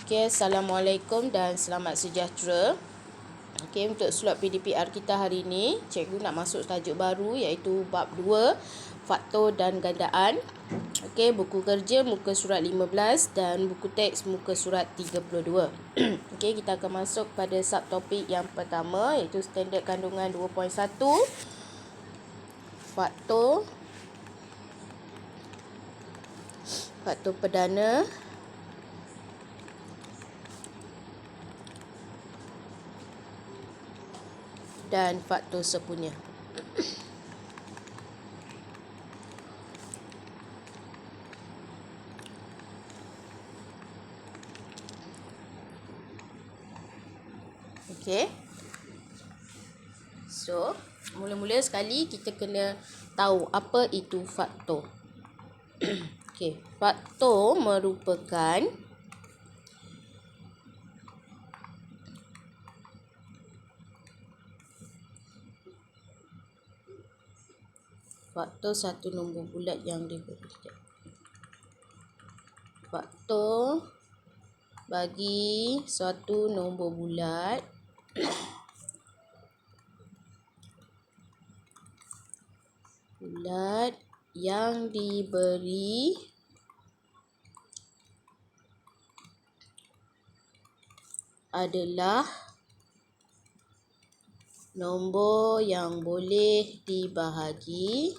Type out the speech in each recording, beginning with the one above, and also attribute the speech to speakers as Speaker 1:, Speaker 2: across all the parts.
Speaker 1: Okay, Assalamualaikum dan selamat sejahtera. Okay, untuk slot PDPR kita hari ini, cikgu nak masuk tajuk baru iaitu bab 2, faktor dan gandaan. Okay, buku kerja muka surat 15 dan buku teks muka surat 32. Okay, kita akan masuk pada subtopik yang pertama iaitu standard kandungan 2.1, faktor perdana dan faktor sepunya. Okey. So, mula-mula sekali kita kena tahu apa itu faktor. Okey, faktor merupakan faktor satu nombor bulat yang diberikan. Faktor bagi suatu nombor bulat yang diberi adalah nombor yang boleh dibahagi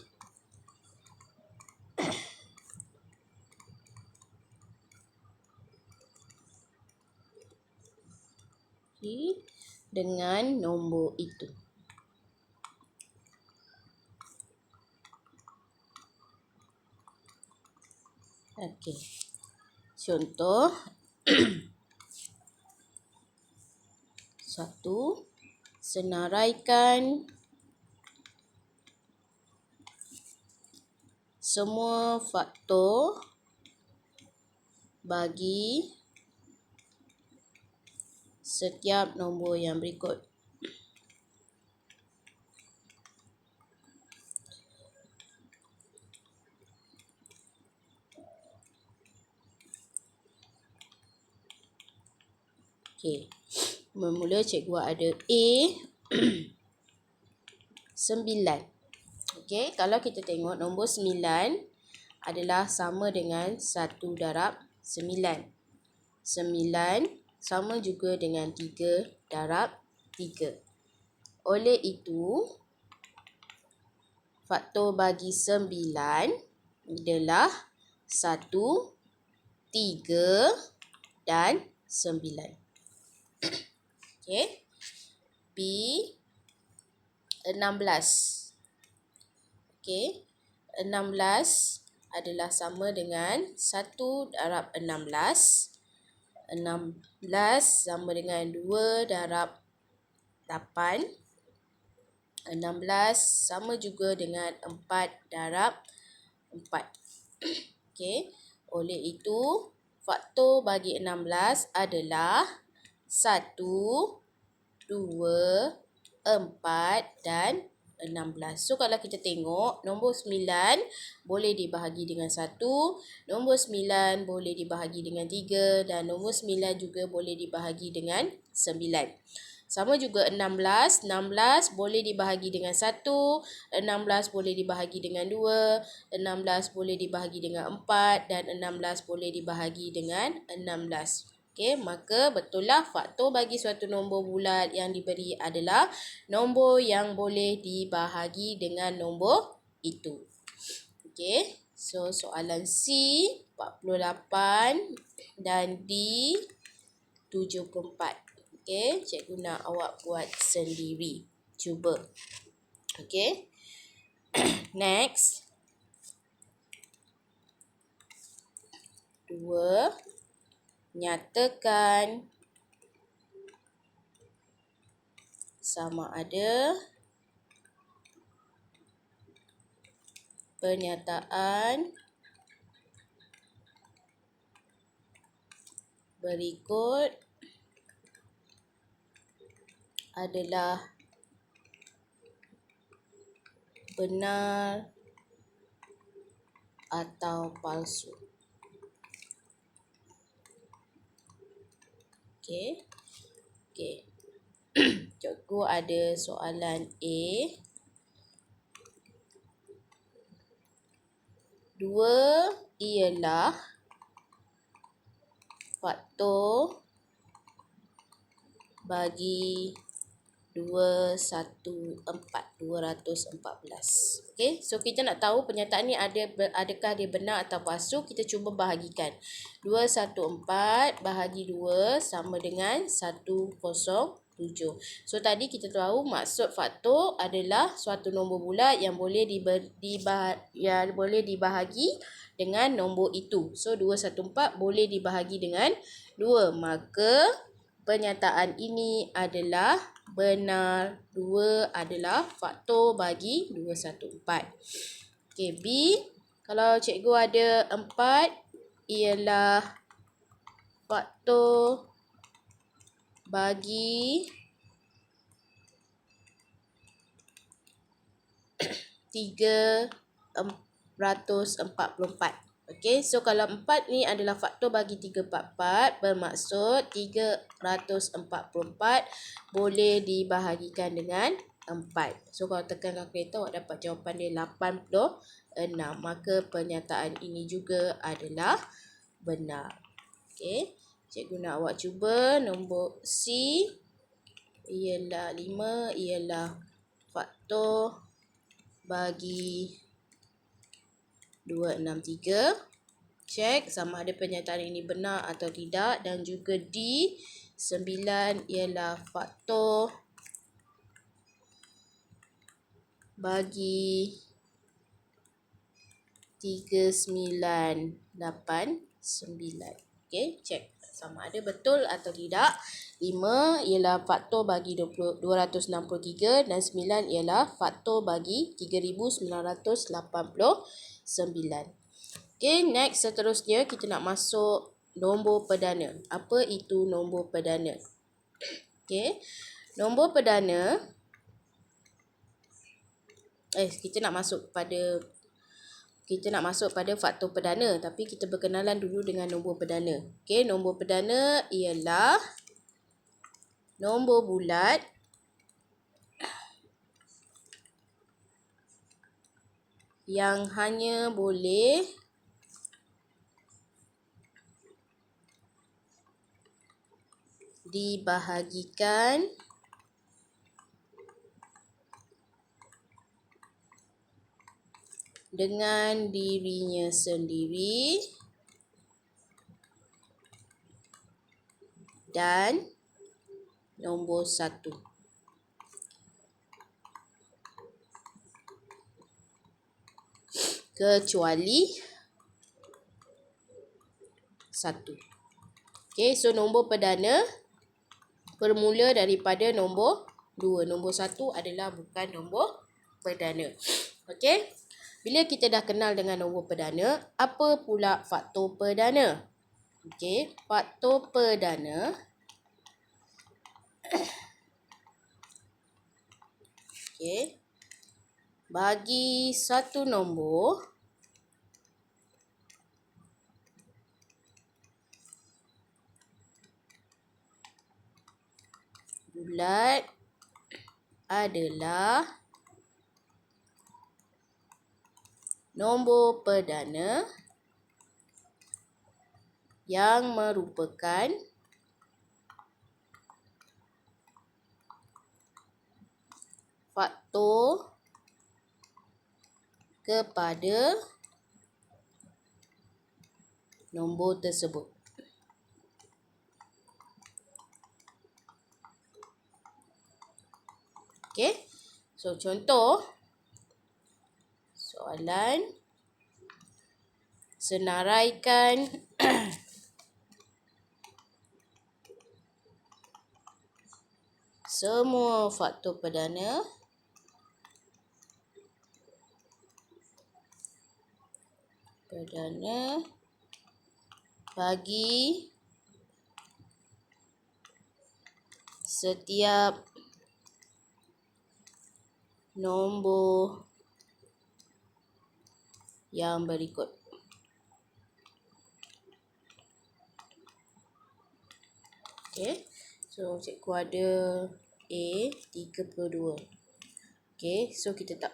Speaker 1: dengan nombor itu. Okey. Contoh 1. Senaraikan semua faktor bagi setiap nombor yang berikut. Okey. Mula cikgu ada A 9. Okey, kalau kita tengok nombor 9 adalah sama dengan 1 darab 9. 9 sama juga dengan 3 darab 3. Oleh itu, faktor bagi 9 adalah 1, 3 dan 9. Okey. B 16. Okey. 16 adalah sama dengan 1 darab 16. 16 sama dengan 2 darab 8. 16 sama juga dengan 4 darab 4. Okey. Oleh itu, faktor bagi 16 adalah 1, 2, 4 dan 16. So, kalau kita tengok, nombor 9 boleh dibahagi dengan 1, nombor 9 boleh dibahagi dengan 3 dan nombor 9 juga boleh dibahagi dengan 9. Sama juga 16. 16 boleh dibahagi dengan 1, 16 boleh dibahagi dengan 2, 16 boleh dibahagi dengan 4 dan 16 boleh dibahagi dengan 16. Okey, maka betullah faktor bagi suatu nombor bulat yang diberi adalah nombor yang boleh dibahagi dengan nombor itu. Okey, so soalan C 48 dan D 74. Okey, cikgu nak awak buat sendiri. Cuba. Okey. Next. 2. Nyatakan sama ada pernyataan berikut adalah benar atau palsu. Okey. Okey. Cikgu ada soalan A. 2 ialah faktor bagi 214. Okey, so kita nak tahu pernyataan ni adakah dia benar atau palsu. Kita cuba bahagikan. 214 bahagi 2 sama dengan 107. So tadi kita tahu maksud faktor adalah suatu nombor bulat yang boleh dibahagi dengan nombor itu. So 214 boleh dibahagi dengan 2. Maka pernyataan ini adalah benar. 2 adalah faktor bagi 214. Okey, B. Kalau cikgu ada 4 ialah faktor bagi 344. Okey, so kalau 4 ni adalah faktor bagi 344, bermaksud 344 boleh dibahagikan dengan 4. So kalau tekan kalkulator, awak dapat jawapan dia 86. Maka pernyataan ini juga adalah benar. Okey, cikgu nak awak cuba nombor C ialah 5 ialah faktor bagi 263. Cek sama ada pernyataan ini benar atau tidak. Dan juga D, 9 ialah faktor bagi 3989. Okey, cek sama ada betul atau tidak. 5 ialah faktor bagi 263 dan 9 ialah faktor bagi 3989. Okey, next seterusnya kita nak masuk nombor perdana. Apa itu nombor perdana? Okey, nombor perdana kita nak masuk pada faktor perdana, tapi kita berkenalan dulu dengan nombor perdana. Okey, nombor perdana ialah nombor bulat yang hanya boleh dibahagikan dengan dirinya sendiri dan nombor 1. Kecuali 1. Okey, so nombor perdana bermula daripada nombor 2. Nombor 1 adalah bukan nombor perdana. Okey, bila kita dah kenal dengan nombor perdana, apa pula faktor perdana? Okey, faktor perdana bagi satu nombor bulat adalah nombor perdana yang merupakan faktor kepada nombor tersebut. Okey, so contoh soalan, senaraikan semua faktor perdana bagi setiap nombor yang berikut. Okay. So cikgu ada A 32. Okay. So kita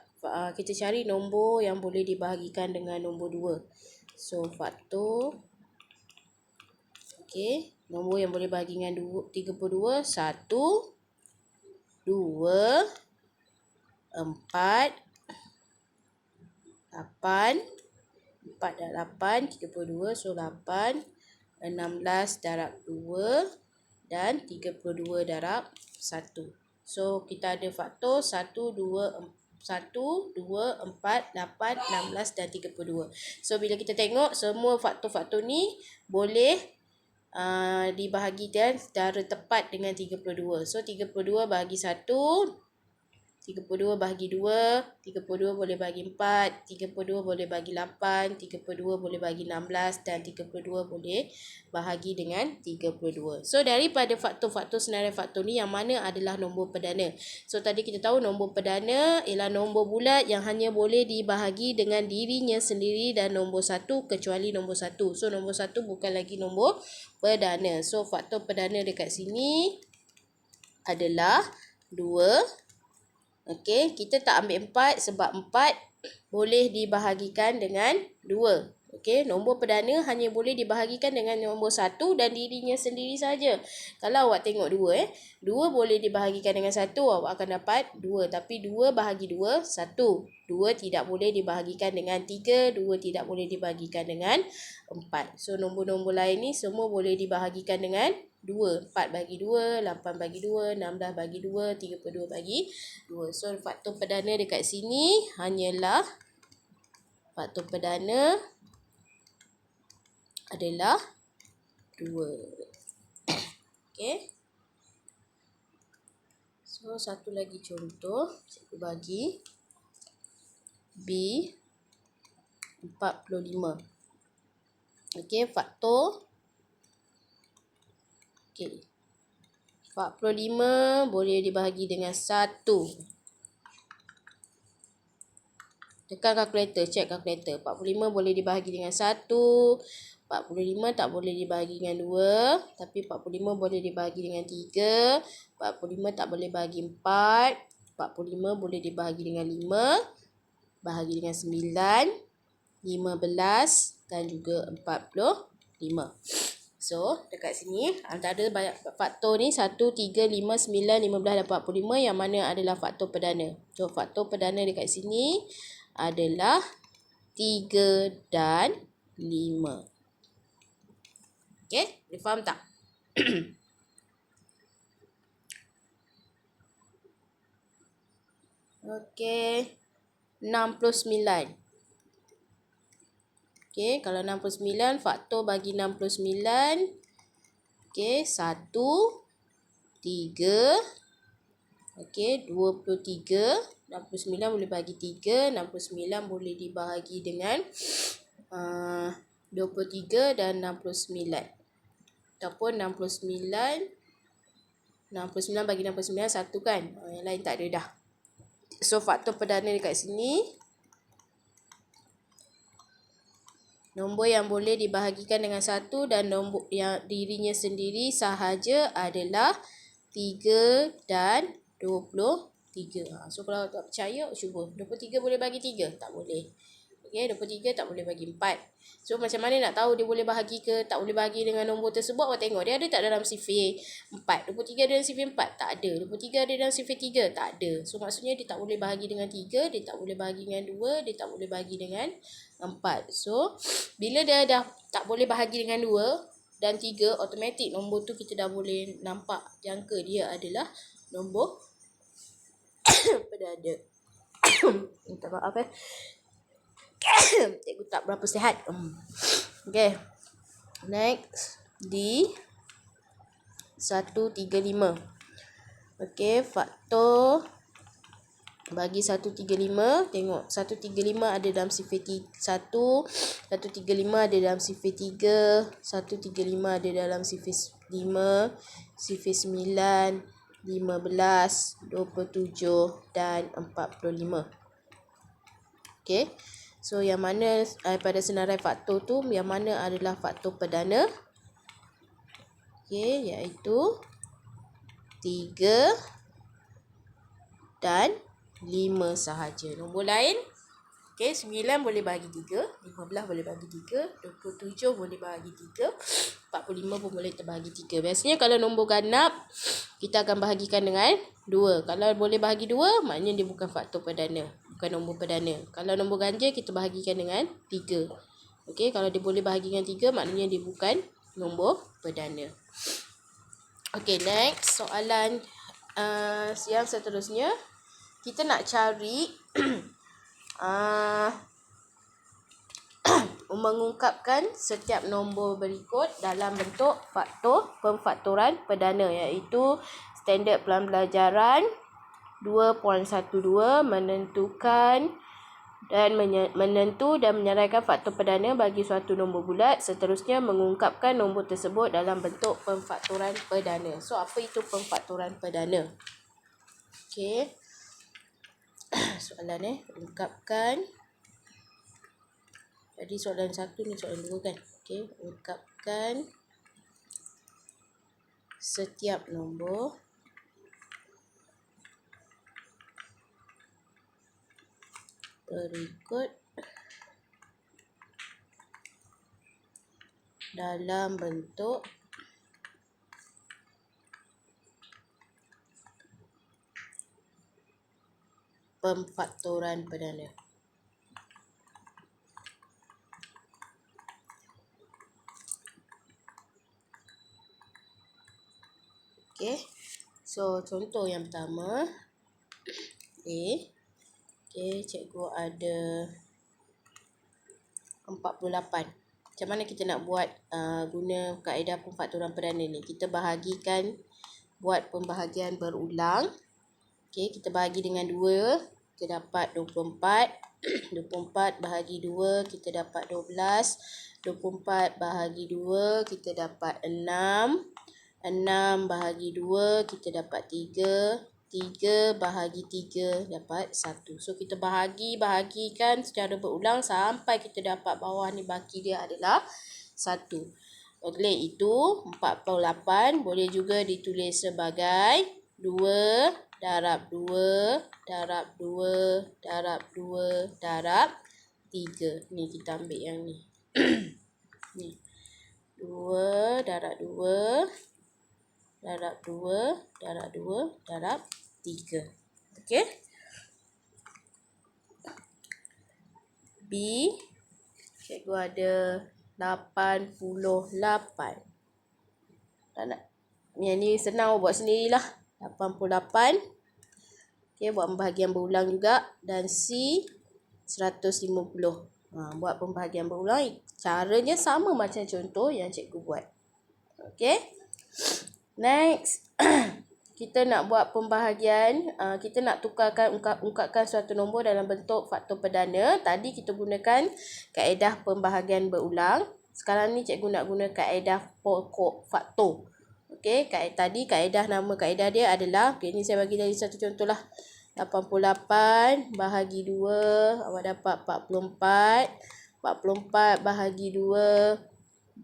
Speaker 1: cari nombor yang boleh dibahagikan dengan nombor 2. So faktor. Okay. Nombor yang boleh bahagi dengan 32. 1, 2, 4, 8. 4 dan 8, 32. So 8, 16 darab 2 dan 32 darab 1. So kita ada faktor 1, 2, 4, 8, 16 dan 32. So bila kita tengok semua faktor-faktor ni boleh dibahagikan secara tepat dengan 32. So 32 bahagi 1, 32 bahagi 2, 32 boleh bahagi 4, 32 boleh bahagi 8, 32 boleh bahagi 16 dan 32 boleh bahagi dengan 32. So daripada faktor-faktor senarai faktor ni yang mana adalah nombor perdana? So tadi kita tahu nombor perdana ialah nombor bulat yang hanya boleh dibahagi dengan dirinya sendiri dan nombor 1 kecuali nombor 1. So nombor 1 bukan lagi nombor perdana. So faktor perdana dekat sini adalah 2. Okey, kita tak ambil 4 sebab 4 boleh dibahagikan dengan 2. Okey, nombor perdana hanya boleh dibahagikan dengan nombor 1 dan dirinya sendiri saja. Kalau awak tengok 2, 2 boleh dibahagikan dengan 1, awak akan dapat 2. Tapi 2 bahagi 2, 1. 2 tidak boleh dibahagikan dengan 3, 2 tidak boleh dibahagikan dengan 4. So nombor-nombor lain ni semua boleh dibahagikan dengan 2. 4 bagi 2, 8 bagi 2, 16 bagi 2, 32 bagi 2. So faktor perdana dekat sini hanyalah faktor perdana adalah 2. Okey. So satu lagi contoh cikgu bagi B 45. Okey, faktor. Okey. 45 boleh dibahagi dengan 1. Tekan kalkulator, check kalkulator. 45 boleh dibahagi dengan 1. 45 tak boleh dibahagi dengan 2. Tapi 45 boleh dibahagi dengan 3. 45 tak boleh bahagi 4. 45 boleh dibahagi dengan 5. Bahagi dengan 9. 15 dan juga 45. So, dekat sini antara banyak faktor ni 1, 3, 5, 9, 15 dan 45 yang mana adalah faktor perdana. So, faktor perdana dekat sini adalah 3 dan 5. Okey, boleh faham tak? Okey, 69. Okey, kalau 69, faktor bagi 69. Okey, 1, 3. Okey, 23. 69 boleh bagi 3. 69 boleh dibahagi dengan 23 dan 69. Ataupun 69. 69 bagi 69, 1 kan? Yang lain tak ada dah. So, faktor perdana dekat sini. Nombor yang boleh dibahagikan dengan 1 dan nombor yang dirinya sendiri sahaja adalah 3 dan 23. So kalau tak percaya, cuba. 23 boleh bagi 3? Tak boleh. Okey, 23 tak boleh bagi 4. So macam mana nak tahu dia boleh bahagi ke tak boleh bahagi dengan nombor tersebut? Awak tengok dia ada tak dalam sifir 4. 23 ada dalam sifir 4? Tak ada. 23 ada dalam sifir 3? Tak ada. So maksudnya dia tak boleh bahagi dengan 3, dia tak boleh bahagi dengan 2, dia tak boleh bahagi dengan 4. So bila dia dah tak boleh bahagi dengan 2 dan 3, automatik nombor tu kita dah boleh nampak jangka dia adalah nombor perdana. Minta maaf cikgu tak berapa sihat. Okay. Next. D 135. Okay. Faktor bagi 135. Tengok. 135 ada dalam sifir 1. 135 ada dalam sifir 3. 135 ada dalam sifir 5. Sifir 9. 15. 27 dan 45. Okay. So, yang mana pada senarai faktor tu, yang mana adalah faktor perdana? Okey, iaitu 3 dan 5 sahaja. Nombor lain, okey, 9 boleh bahagi 3, 15 boleh bahagi 3, 27 boleh bahagi 3, 45 pun boleh terbahagi 3. Biasanya kalau nombor ganap, kita akan bahagikan dengan 2. Kalau boleh bahagi 2, maknanya dia bukan faktor perdana, bukan nombor perdana. Kalau nombor ganjil, kita bahagikan dengan 3. Okey, kalau dia boleh bahagi dengan 3, maknanya dia bukan nombor perdana. Okey, next soalan yang seterusnya, kita nak cari mengungkapkan setiap nombor berikut dalam bentuk faktor pemfaktoran perdana, iaitu standard pembelajaran 2.12 menentukan dan menentu dan menyeraikan faktor perdana bagi suatu nombor bulat. Seterusnya mengungkapkan nombor tersebut dalam bentuk pemfaktoran perdana. So, apa itu pemfaktoran perdana? Okey. Soalan ungkapkan. Jadi soalan 1 ni soalan 2 kan? Okey, ungkapkan setiap nombor berikut dalam bentuk pemfaktoran perdana. Okey. So, contoh yang pertama. Okey, cikgu ada 48. Macam mana kita nak buat guna kaedah pemfaktoran perdana ni? Kita bahagikan, buat pembahagian berulang. Okey, kita bahagi dengan 2, kita dapat 24. 24 bahagi 2, kita dapat 12. 24 bahagi 2, kita dapat 6. 6 bahagi 2, kita dapat 3. 3 bahagi 3 dapat 1. So, kita bahagikan secara berulang sampai kita dapat bawah ni baki dia adalah 1. Oleh itu, 48 boleh juga ditulis sebagai 2 darab 2 darab 2 darab 2 darab 3. Ni kita ambil yang ni. Ni. 2 darab 2 darab 2 darab 2 darab 3. Okey. B, cikgu ada 88. Tak nak. Yang ni senang buat sendirilah. 88. Okey, buat pembahagian berulang juga. Dan C, 150. Buat pembahagian berulang. Caranya sama macam contoh yang cikgu buat. Okey. Next. Kita nak buat pembahagian, kita nak ungkapkan suatu nombor dalam bentuk faktor perdana. Tadi kita gunakan kaedah pembahagian berulang. Sekarang ni cikgu nak guna kaedah pokok faktor. Okey, nama kaedah dia adalah, ni saya bagi dari satu contoh lah. 88 bahagi 2, awak dapat 44. 44 bahagi 2,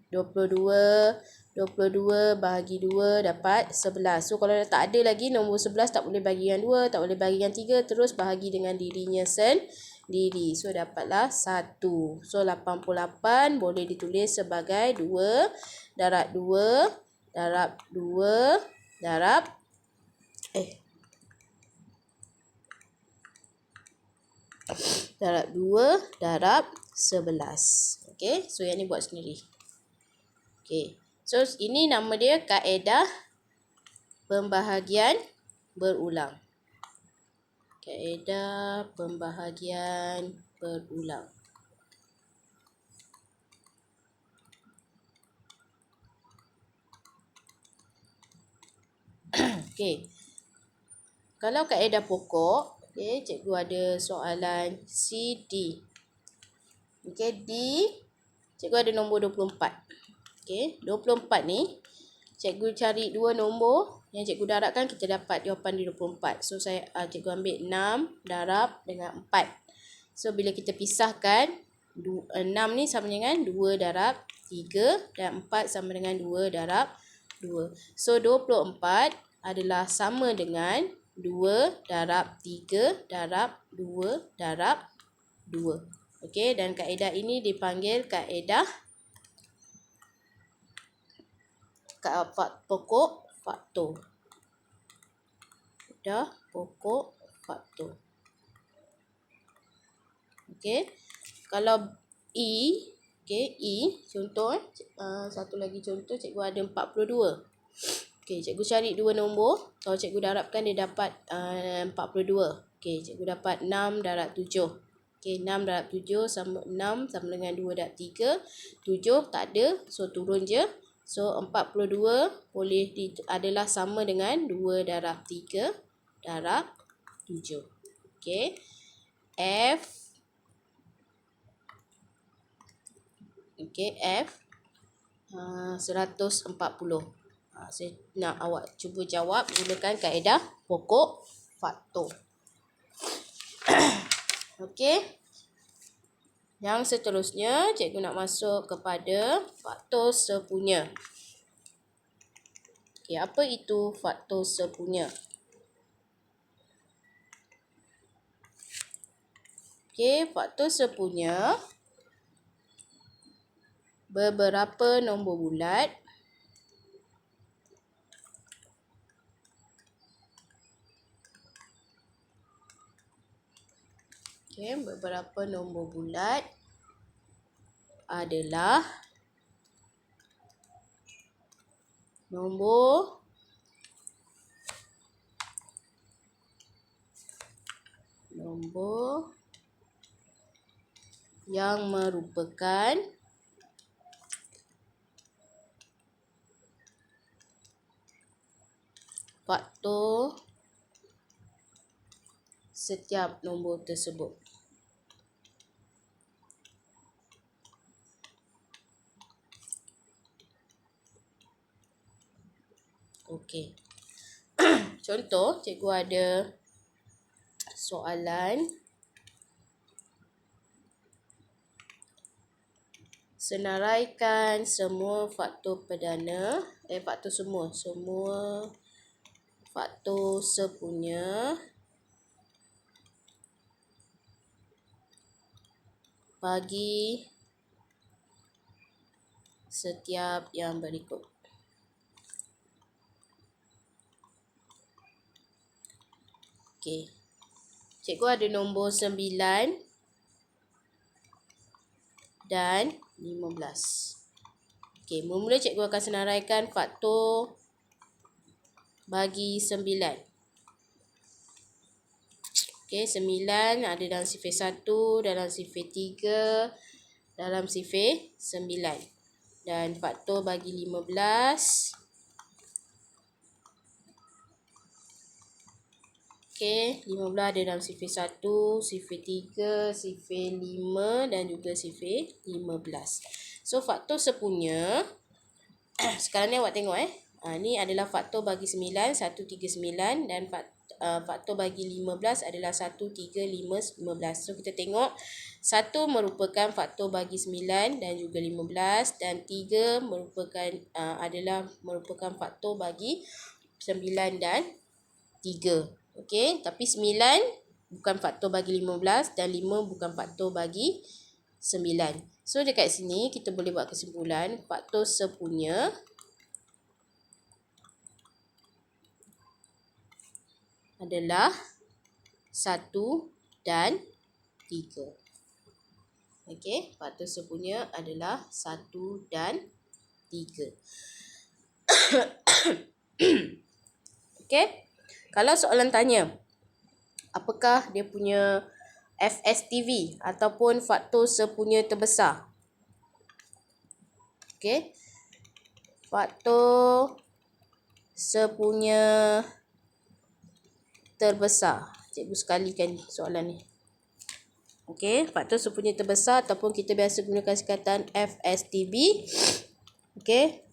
Speaker 1: 22. 22 bahagi 2 dapat 11. So, kalau tak ada lagi nombor 11, tak boleh bagi dengan 2, tak boleh bagi dengan 3, terus bahagi dengan dirinya sendiri. So, dapatlah 1. So, 88 boleh ditulis sebagai 2 darab 2 darab 2 darab darab 2 darab 11. Okey, so yang ni buat sendiri. Okey. So, ini nama dia kaedah pembahagian berulang. Kaedah pembahagian berulang. Okey. Kalau kaedah pokok, okey, cikgu ada soalan C, D. Okey, D, cikgu ada nombor 24. Okey, 24 ni cikgu cari dua nombor yang cikgu darabkan, kita dapat jawapan di 24. So, cikgu ambil 6 darab dengan 4. So, bila kita pisahkan, 6 ni sama dengan 2 darab 3 dan 4 sama dengan 2 darab 2. So 24 adalah sama dengan 2 darab 3 darab 2 darab 2. Okey, dan kaedah ini dipanggil kaedah pokok faktor. Kaedah pokok faktor. Okey. Kalau contoh satu lagi contoh, cikgu ada 42. Okey, cikgu cari dua nombor. Kalau cikgu darabkan dia dapat 42. Okey, cikgu dapat 6 darab 7. Okey, 6 darab 7 sama 6 sama dengan 2 darab 3. 7 tak ada, so turun je. So 42 adalah sama dengan 2 darab 3 darab 7. Okey. F 140. Saya nak awak cuba jawab gunakan kaedah pokok faktor. Okey. Yang seterusnya, cikgu nak masuk kepada faktor sepunya. Okey, apa itu faktor sepunya? Okey, faktor sepunya beberapa nombor bulat beberapa nombor bulat adalah nombor yang merupakan faktor setiap nombor tersebut. Okey. Contoh, cikgu ada soalan senaraikan semua faktor perdana, semua faktor sepunya bagi setiap yang berikut. Okey. Cikgu ada nombor 9 dan 15. Okey, mula-mula cikgu akan senaraikan faktor bagi 9. Okey, 9 ada dalam sifir 1, dalam sifir 3, dalam sifir 9. Dan faktor bagi 15. Okey, 15 ada dalam sifir 1, sifir 3, sifir 5 dan juga sifir 15. So, faktor sepunya, sekarang ni awak tengok ni adalah faktor bagi 9, 139 dan faktor bagi 15 adalah 1, 3, 5, 15. So, kita tengok 1 merupakan faktor bagi 9 dan juga 15 dan 3 adalah merupakan faktor bagi 9 dan 3. Okey, tapi 9 bukan faktor bagi 15 dan 5 bukan faktor bagi 9. So, dekat sini kita boleh buat kesimpulan faktor sepunya adalah 1 dan 3. Okey, faktor sepunya adalah 1 dan 3. Okey. Kalau soalan tanya, apakah dia punya FSTV ataupun faktor sepunya terbesar? Okey. Faktor sepunya terbesar. Cikgu sekalikan soalan ni. Okey, faktor sepunya terbesar ataupun kita biasa gunakan singkatan FSTB. Okey.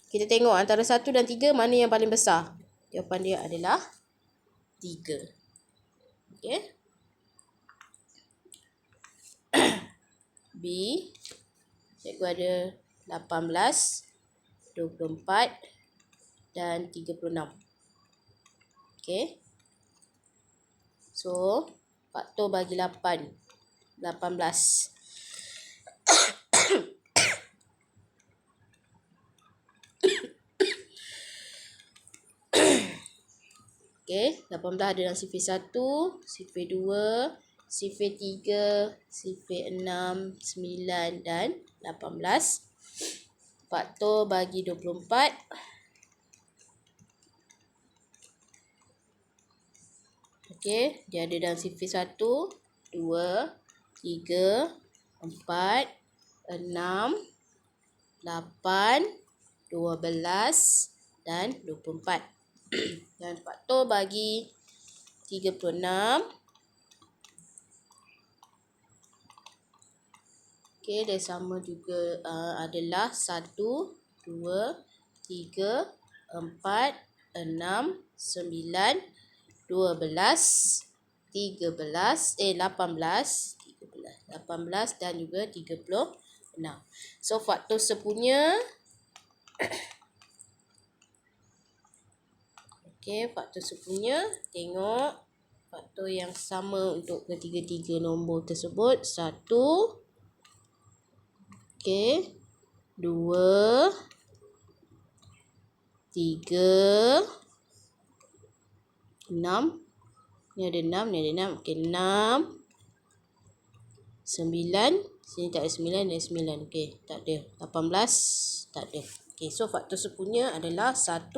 Speaker 1: Kita tengok antara 1 dan 3 mana yang paling besar? Jawapan dia adalah 3. Okey. B. Cikgu ada 18, 24, dan 36. Okay. So, faktor bagi 8. 18. Okay, 18 ada dalam sifir 1, sifir 2, sifir 3, sifir 6, 9 dan 18. Faktor bagi 24. Okay, dia ada dalam sifir 1, 2, 3, 4, 6, 8, 12 dan 24. Dan faktor bagi 36. Okey, dia sama juga adalah 1, 2, 3, 4, 6, 9, 12, 13, 18 dan juga 36. So faktor sepunya. Okey, faktor sepunya, tengok faktor yang sama untuk ketiga-tiga nombor tersebut. 1, okey, 2, 3, 6. Ni ada 6, ni ada 6. Okey, 6, 9. Sini tak ada 9, ada 9. Okey, tak ada. 18, tak ada. Okey, so faktor sepunya adalah 1,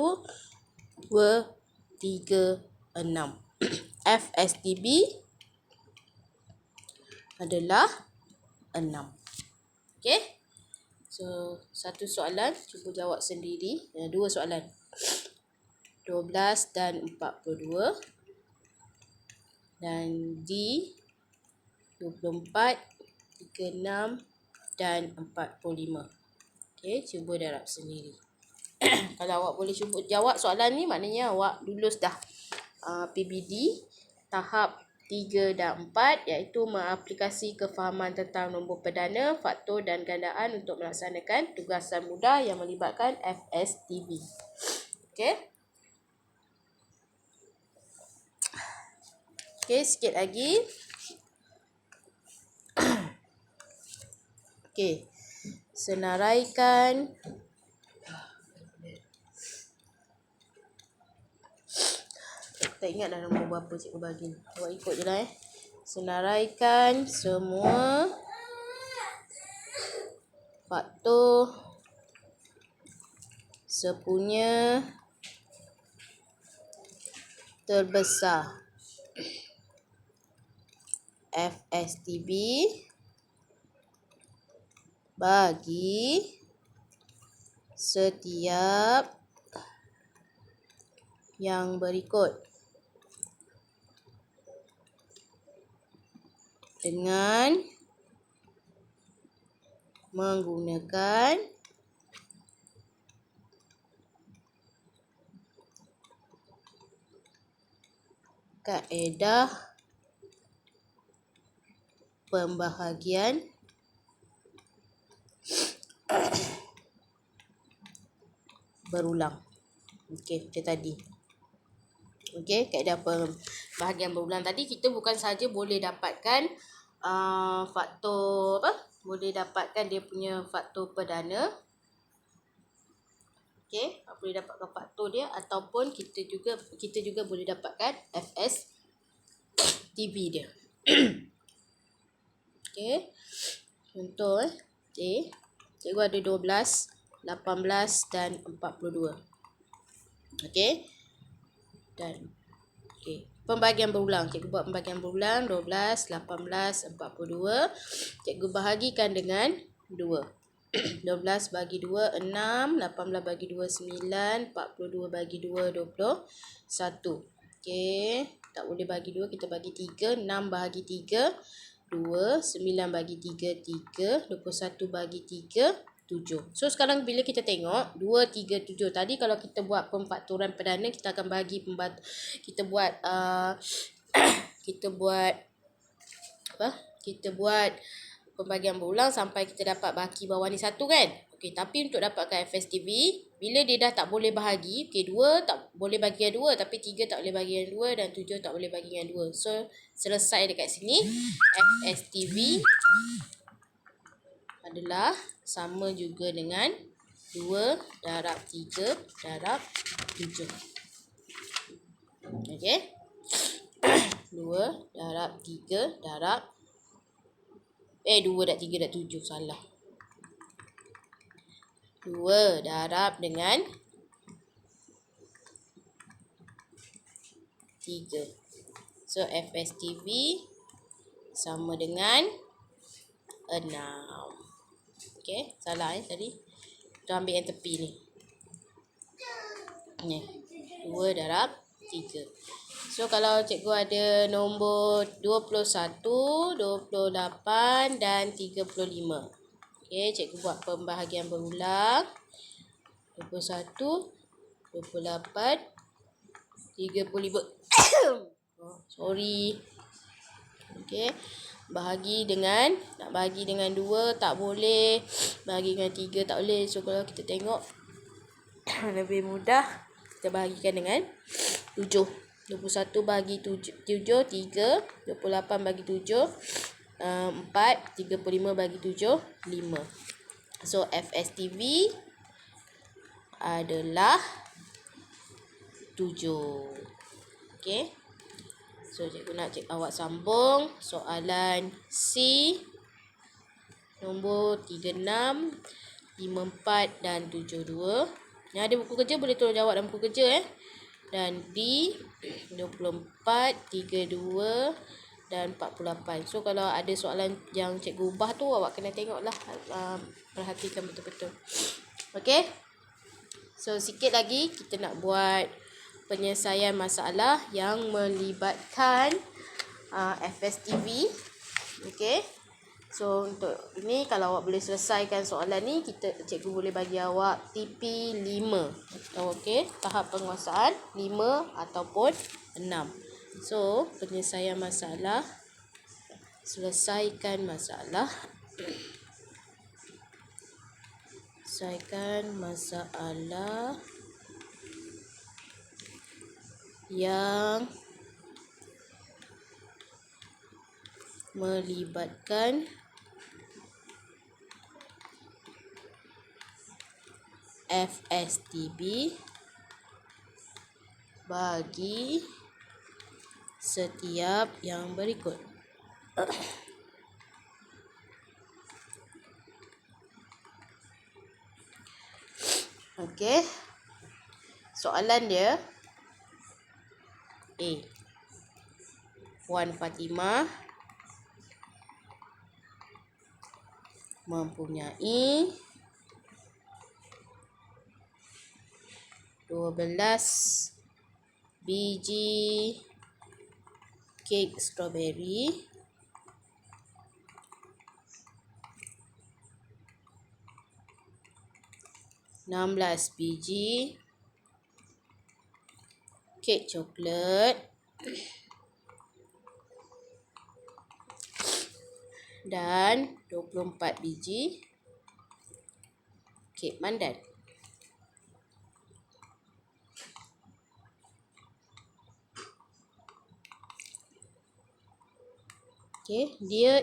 Speaker 1: 2, 3, 6. FSTB adalah 6. Okey. So, satu soalan cuba jawab sendiri. Dua soalan. 12 dan 42. Dan D 24, 36 dan 45. Okey, cuba darab sendiri. Kalau awak boleh cuba jawab soalan ni, maknanya awak lulus dah PBD tahap 3 dan 4, iaitu mengaplikasi kefahaman tentang nombor perdana, faktor dan gandaan untuk melaksanakan tugasan mudah yang melibatkan FSTB. Okey. Okey, sikit lagi. Okey. Senaraikan tak ingat dah nombor berapa cikgu bagi. Awak ikut je lah Senaraikan semua faktor sepunya terbesar FSTB bagi setiap yang berikut dengan menggunakan kaedah pembahagian berulang. Okey, itu tadi. Okey, kaedah pembahagian berulang tadi kita bukan saja boleh dapatkan faktor boleh dapatkan dia punya faktor perdana. Okey, boleh dapatkan faktor dia, ataupun kita juga boleh dapatkan FSTB dia. Okey. Contoh cikgu ada 12, 18 dan 42. Okey. Dan pembahagian berulang. Cikgu buat pembahagian berulang 12, 18, 42. Cikgu bahagikan dengan 2. 12 bagi 2, 6. 18 bagi 2, 9. 42 bagi 2, 21. Okey. Tak boleh bagi 2, kita bagi 3. 6 bahagi 3, 2. 9 bagi 3, 3. 21 bagi 3, 7. So sekarang bila kita tengok 2, 3, 7 tadi, kalau kita buat pemfaktoran perdana, kita akan bagi kita buat kita buat pembagian berulang sampai kita dapat baki bawah ni 1 kan. Okey, tapi untuk dapatkan FSTV, bila dia dah tak boleh bahagi, okey 2 tak boleh bagi dengan 2, tapi 3 tak boleh bagi dengan 2 dan 7 tak boleh bagi dengan 2. So, selesai dekat sini. FSTV adalah sama juga dengan 2 darab 3 darab 7. Okey. 2 darab 3 darab 2 darab 3 darab 7, salah. 2 darab dengan 3. So, FSTV sama dengan 6. Okey, salah tadi. Kita ambil yang tepi ni. Ni. 2 darab 3. So, kalau cikgu ada nombor 21, 28 dan 35. Okey, cikgu buat pembahagian berulang. 21, 28, 35. Oh, sorry. Okey. Nak bahagi dengan 2 tak boleh. Bahagi dengan 3 tak boleh. So, kalau kita tengok lebih mudah, kita bahagikan dengan 7. 21 bagi 7, 3. 28 bagi 7, 4. 35 bagi 7, 5. So, FSTV adalah 7. Okey. So, cikgu nak awak sambung soalan C. Nombor 36, 54 dan 72. Yang ada buku kerja boleh tolong jawab dalam buku kerja. Dan D, 24, 32 dan 48. So, kalau ada soalan yang cikgu ubah tu, awak kena tengoklah. Perhatikan betul-betul. Okey. So, sikit lagi kita nak buat penyelesaian masalah yang melibatkan FSTV. Okey. So, untuk ini kalau awak boleh selesaikan soalan ni, cikgu boleh bagi awak TP 5. Okey, tahap penguasaan 5 ataupun 6. So, penyelesaian masalah. Selesaikan masalah yang melibatkan FSTB bagi setiap yang berikut. Okey. Soalan dia A. Puan Fatimah mempunyai 12 biji kek strawberry, 16 biji kek coklat dan 24 biji kek pandan. Okey, dia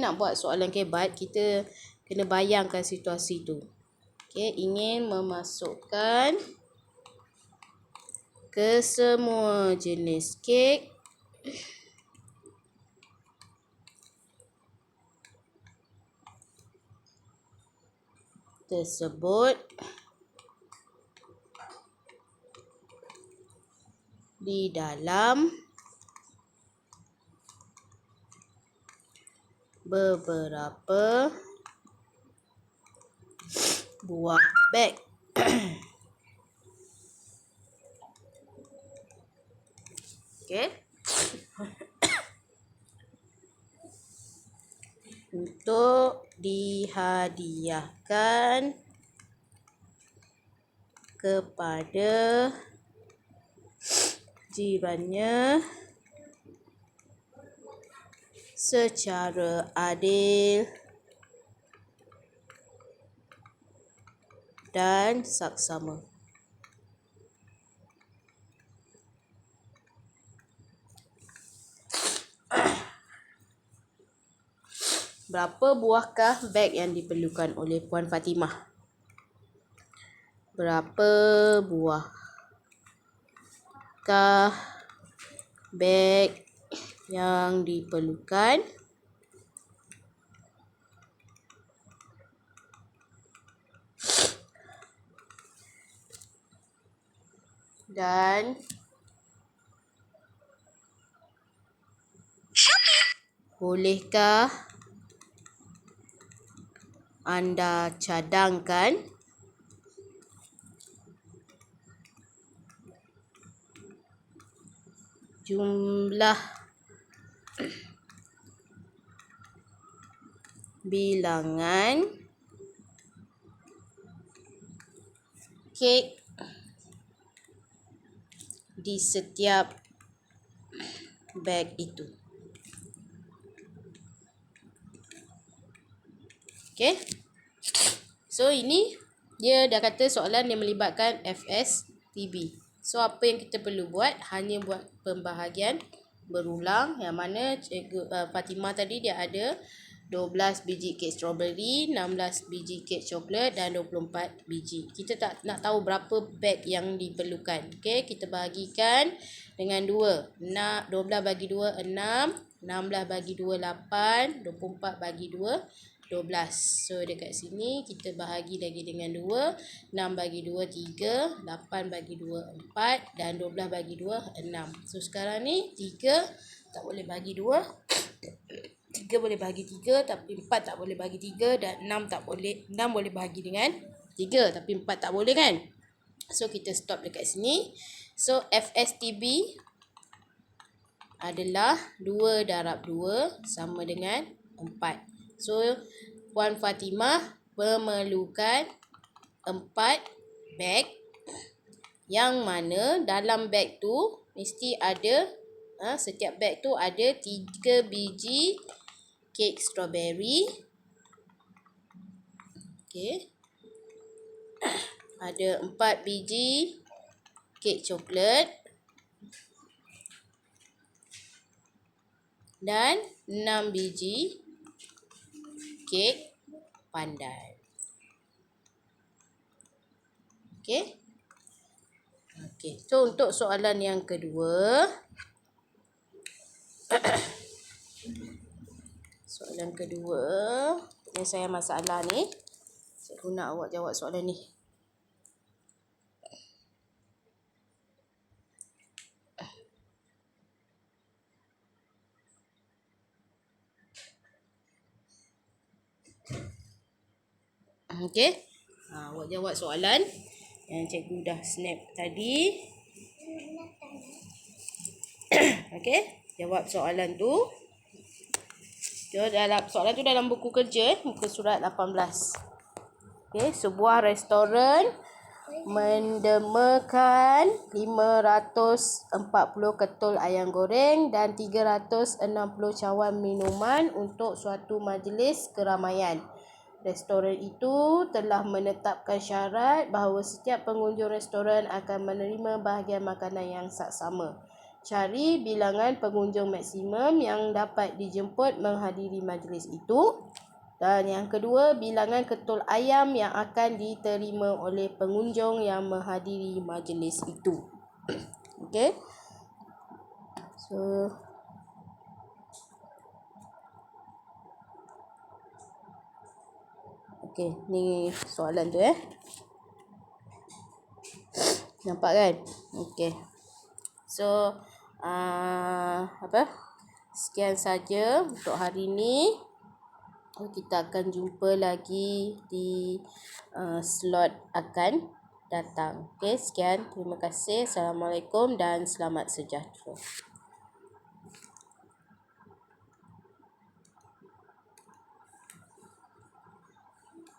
Speaker 1: nak buat soalan kebat, kita kena bayangkan situasi tu. Okey, ingin memasukkan kesemua jenis kek tersebut di dalam beberapa buah beg. Okey. Untuk dihadiahkan kepada jirannya secara adil dan saksama. Berapa buahkah beg yang diperlukan oleh Puan Fatimah? Berapa buahkah beg yang diperlukan dan bolehkah anda cadangkan jumlah bilangan kek di setiap beg itu? Okey. So ini dia dah kata soalan yang melibatkan FSTB. So apa yang kita perlu buat? Hanya buat pembahagian berulang, yang mana Cikgu Fatimah tadi dia ada 12 biji kek strawberry, 16 biji kek coklat dan 24 biji. Kita tak nak tahu berapa beg yang diperlukan. Okey, kita bahagikan dengan 2. 12 bagi 2 6, 16 bagi 2 8, 24 bagi 2 12. So dekat sini kita bahagi lagi dengan 2. 6 bagi 2 3, 8 bagi 2 4 dan 12 bagi 2 6. So sekarang ni 3 tak boleh bagi 2. 3 boleh bagi 3 tapi 4 tak boleh bagi 3 dan 6 tak boleh. 6 boleh bahagi dengan 3 tapi 4 tak boleh kan? So kita stop dekat sini. So FSTB adalah 2 darab 2 sama dengan 4. So Puan Fatimah memerlukan 4 beg, yang mana dalam beg tu mesti ada setiap beg tu ada 3 biji kek strawberry. Okey. Ada 4 biji kek coklat dan 6 biji kek pandan. Okey. Okey. So untuk soalan yang kedua, soalan kedua, yang saya masalah ni, saya guna awak jawab soalan ni. Okey. Awak jawab soalan yang cikgu dah snap tadi. Okey, jawab soalan tu. Soalan tu dalam buku kerja, muka surat 18. Okey, sebuah restoran mendemakan 540 ketul ayam goreng dan 360 cawan minuman untuk suatu majlis keramaian. Restoran itu telah menetapkan syarat bahawa setiap pengunjung restoran akan menerima bahagian makanan yang saksama. Cari bilangan pengunjung maksimum yang dapat dijemput menghadiri majlis itu. Dan yang kedua, bilangan ketul ayam yang akan diterima oleh pengunjung yang menghadiri majlis itu. Okey. So okey, ni soalan tu Nampak kan? Okey. So sekian saja untuk hari ni. Kita akan jumpa lagi di slot akan datang. Okey, sekian. Terima kasih. Assalamualaikum dan selamat sejahtera.